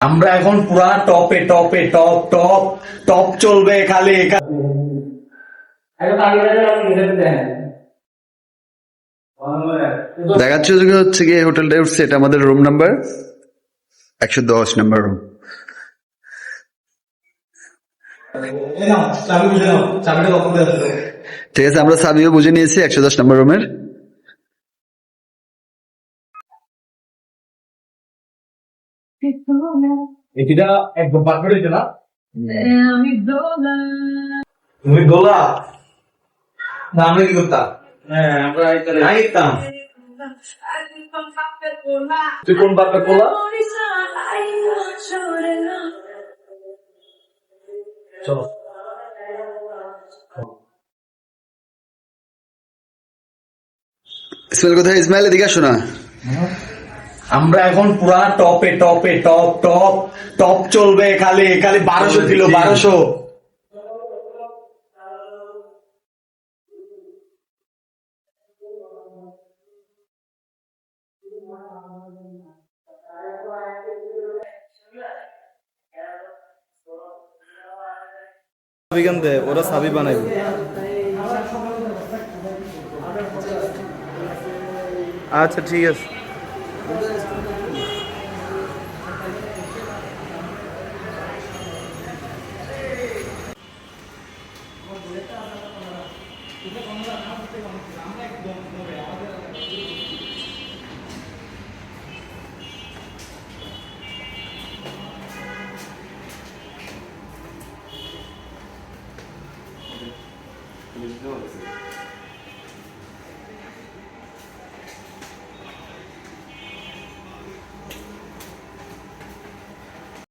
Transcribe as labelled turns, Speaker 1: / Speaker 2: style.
Speaker 1: আমরা এখন পুরা টপে টপে টপ টপ টপ চলবে খালি
Speaker 2: দেখাচ্ছে হচ্ছে গিয়ে হোটেলটা উঠছে, এটা আমাদের রুম নাম্বার 110 নাম্বার রুম। ঠিক আছে, আমরা চাবিও বুঝে নিয়েছি 110 নাম্বার রুমের।
Speaker 1: এটা একদম পারফেক্ট হইছে না? তুমি দোলা না, আমরা কি করতাম? হ্যাঁ, আমরা আইতাম। তুই কোন বাপের পোলা? চলো
Speaker 2: ইসমাইল কোথায়? ইসমাইল এদিকে আসো না।
Speaker 1: আমরা এখন পুরা টপে টপে টপ টপ টপ চলবে খালি খালি 1200 কিলো 1200।
Speaker 3: ওরা সাবি বানাইবে। আচ্ছা ঠিক আছে।